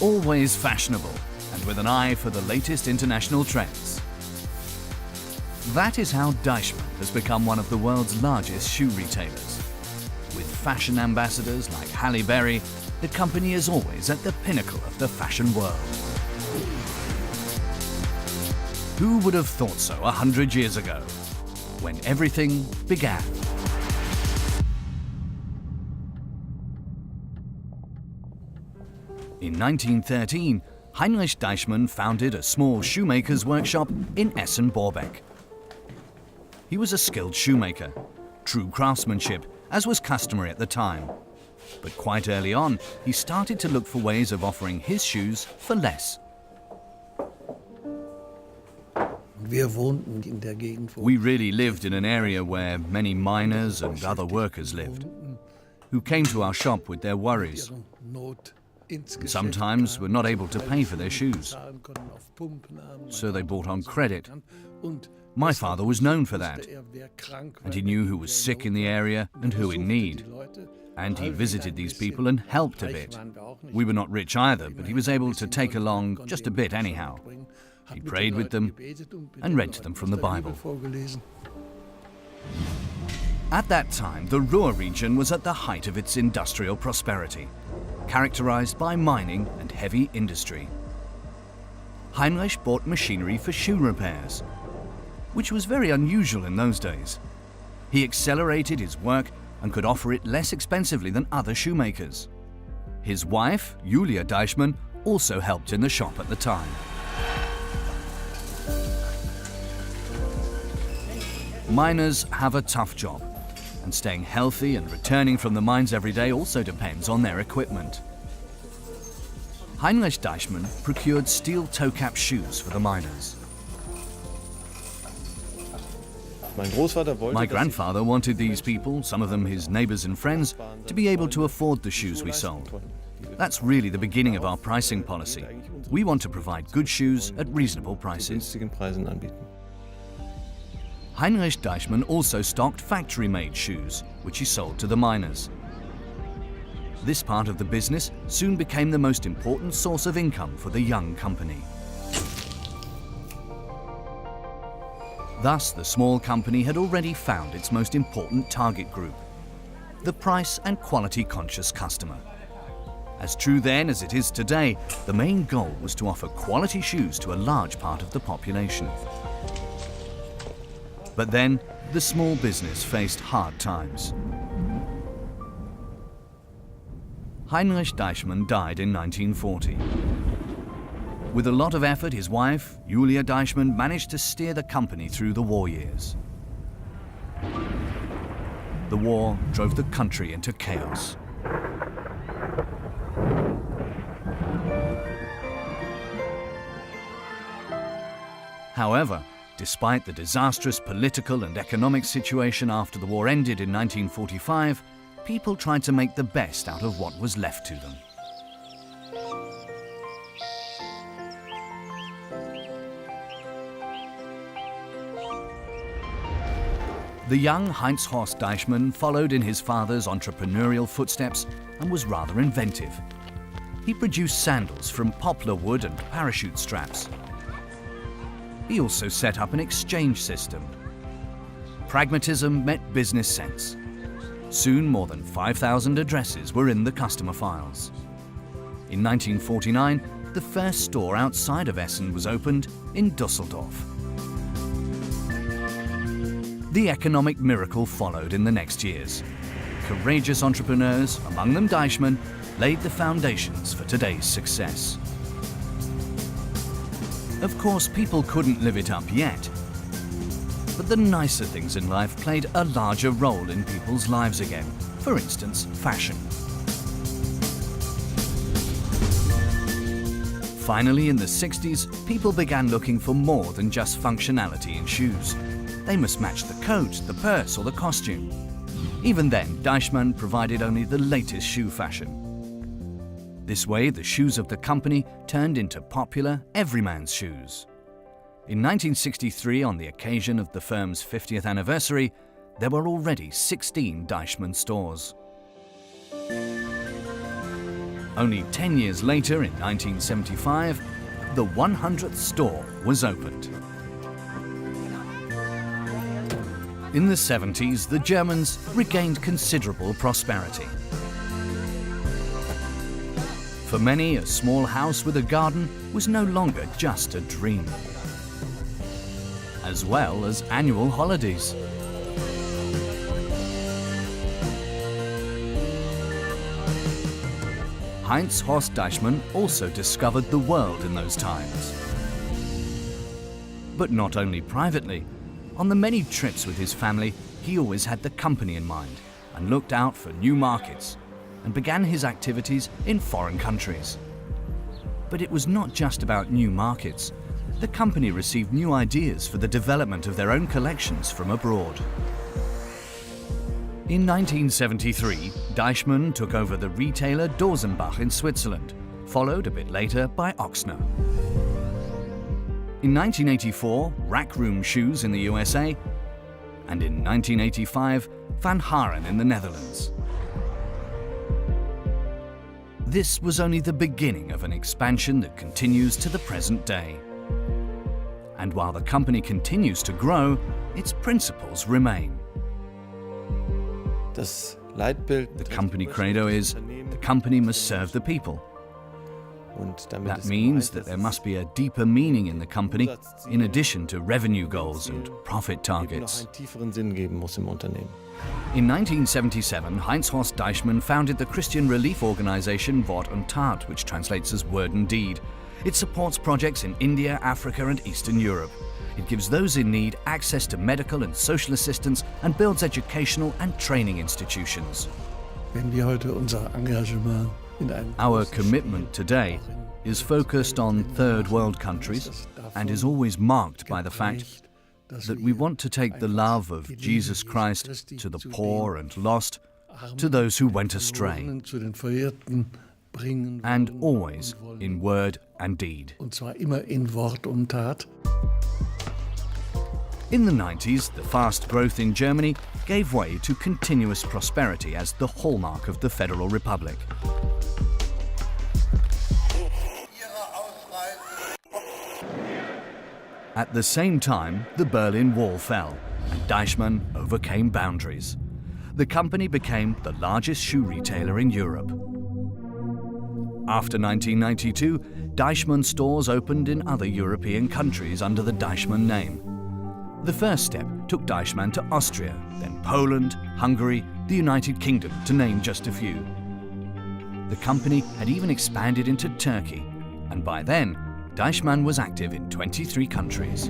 always fashionable and with an eye for the latest international trends. That is how Deichmann has become one of the world's largest shoe retailers. With fashion ambassadors like Halle Berry, the company is always at the pinnacle of the fashion world. Who would have thought so 100 years ago, when everything began? In 1913, Heinrich Deichmann founded a small shoemaker's workshop in Essen-Borbeck. He was a skilled shoemaker, true craftsmanship, as was customary at the time. But quite early on, he started to look for ways of offering his shoes for less. We really lived in an area where many miners and other workers lived, who came to our shop with their worries. And sometimes were not able to pay for their shoes, so they bought on credit. My father was known for that, and he knew who was sick in the area and who in need. And he visited these people and helped a bit. We were not rich either, but he was able to take along just a bit anyhow. He prayed with them and read to them from the Bible. At that time, the Ruhr region was at the height of its industrial prosperity, characterized by mining and heavy industry. Heinrich bought machinery for shoe repairs, which was very unusual in those days. He accelerated his work and could offer it less expensively than other shoemakers. His wife, Julia Deichmann, also helped in the shop at the time. Miners have a tough job, and staying healthy and returning from the mines every day also depends on their equipment. Heinrich Deichmann procured steel toe-cap shoes for the miners. My grandfather wanted these people, some of them his neighbors and friends, to be able to afford the shoes we sold. That's really the beginning of our pricing policy. We want to provide good shoes at reasonable prices. Heinrich Deichmann also stocked factory-made shoes, which he sold to the miners. This part of the business soon became the most important source of income for the young company. Thus, the small company had already found its most important target group, the price and quality-conscious customer. As true then as it is today, the main goal was to offer quality shoes to a large part of the population. But then, the small business faced hard times. Heinrich Deichmann died in 1940. With a lot of effort, his wife, Julia Deichmann, managed to steer the company through the war years. The war drove the country into chaos. However, despite the disastrous political and economic situation after the war ended in 1945, people tried to make the best out of what was left to them. The young Heinz-Horst Deichmann followed in his father's entrepreneurial footsteps and was rather inventive. He produced sandals from poplar wood and parachute straps. He also set up an exchange system. Pragmatism met business sense. Soon more than 5,000 addresses were in the customer files. In 1949, the first store outside of Essen was opened in Düsseldorf. The economic miracle followed in the next years. Courageous entrepreneurs, among them Deichmann, laid the foundations for today's success. Of course, people couldn't live it up yet. But the nicer things in life played a larger role in people's lives again. For instance, fashion. Finally, in the 60s, people began looking for more than just functionality in shoes. They must match the coat, the purse, or the costume. Even then, Deichmann provided only the latest shoe fashion. This way, the shoes of the company turned into popular, everyman's shoes. In 1963, on the occasion of the firm's 50th anniversary, there were already 16 Deichmann stores. Only 10 years later, in 1975, the 100th store was opened. In the 70s, the Germans regained considerable prosperity. For many, a small house with a garden was no longer just a dream, as well as annual holidays. Heinz Horst Deichmann also discovered the world in those times. But not only privately. On the many trips with his family, he always had the company in mind and looked out for new markets and began his activities in foreign countries. But it was not just about new markets. The company received new ideas for the development of their own collections from abroad. In 1973, Deichmann took over the retailer Dosenbach in Switzerland, followed a bit later by Ochsner. In 1984, Rack Room Shoes in the USA, and in 1985, Van Haren in the Netherlands. This was only the beginning of an expansion that continues to the present day. And while the company continues to grow, its principles remain. The company credo is, the company must serve the people. That means that there must be a deeper meaning in the company, in addition to revenue goals and profit targets. In 1977, Heinz Horst Deichmann founded the Christian relief organization Wort und Tat, which translates as Word and Deed. It supports projects in India, Africa and Eastern Europe. It gives those in need access to medical and social assistance and builds educational and training institutions. Our commitment today is focused on third world countries and is always marked by the fact that we want to take the love of Jesus Christ to the poor and lost, to those who went astray, and always in word and deed. In the 90s, the fast growth in Germany gave way to continuous prosperity as the hallmark of the Federal Republic. At the same time, the Berlin Wall fell, and Deichmann overcame boundaries. The company became the largest shoe retailer in Europe. After 1992, Deichmann stores opened in other European countries under the Deichmann name. The first step took Deichmann to Austria, then Poland, Hungary, the United Kingdom, to name just a few. The company had even expanded into Turkey, and by then, Deichmann was active in 23 countries.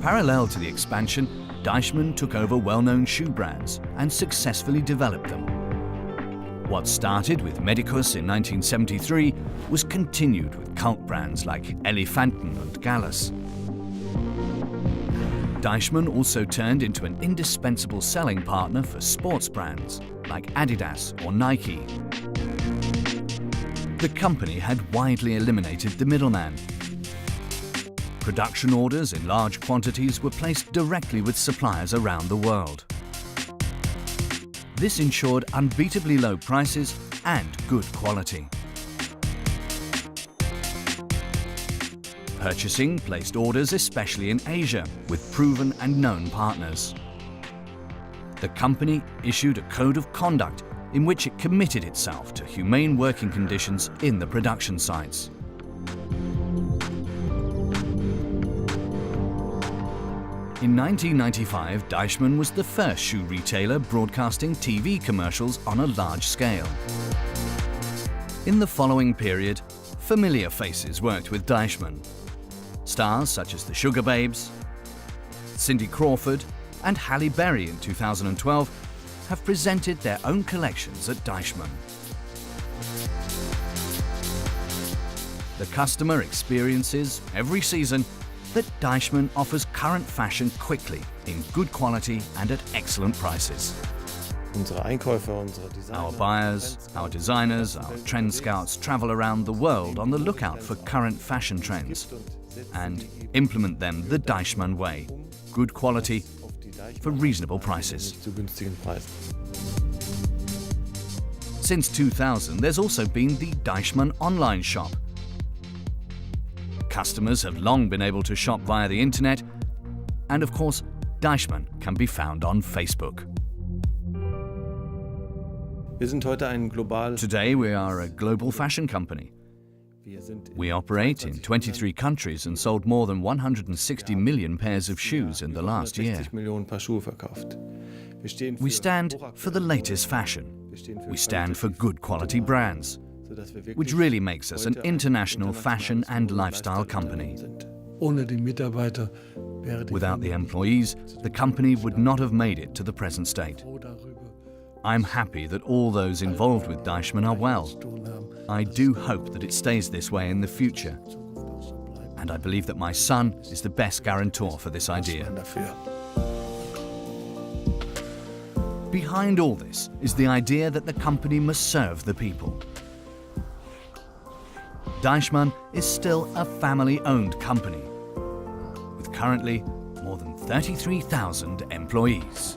Parallel to the expansion, Deichmann took over well-known shoe brands and successfully developed them. What started with Medicus in 1973 was continued with cult brands like Elefanten and Gallus. Deichmann also turned into an indispensable selling partner for sports brands like Adidas or Nike. The company had widely eliminated the middleman. Production orders in large quantities were placed directly with suppliers around the world. This ensured unbeatably low prices and good quality. Purchasing placed orders especially in Asia with proven and known partners. The company issued a code of conduct in which it committed itself to humane working conditions in the production sites. In 1995, Deichmann was the first shoe retailer broadcasting TV commercials on a large scale. In the following period, familiar faces worked with Deichmann. Stars such as the Sugar Babes, Cindy Crawford and Halle Berry in 2012 have presented their own collections at Deichmann. The customer experiences every season that Deichmann offers current fashion quickly, in good quality and at excellent prices. Our buyers, our designers, our trend scouts travel around the world on the lookout for current fashion trends and implement them the Deichmann way, good quality for reasonable prices. Since 2000, there's also been the Deichmann online shop. Customers have long been able to shop via the internet, and of course, Deichmann can be found on Facebook. Today we are a global fashion company. We operate in 23 countries and sold more than 160 million pairs of shoes in the last year. We stand for the latest fashion. We stand for good quality brands, which really makes us an international fashion and lifestyle company. Without the employees, the company would not have made it to the present state. I'm happy that all those involved with Deichmann are well. I do hope that it stays this way in the future. And I believe that my son is the best guarantor for this idea. Behind all this is the idea that the company must serve the people. Deichmann is still a family-owned company, with currently more than 33,000 employees.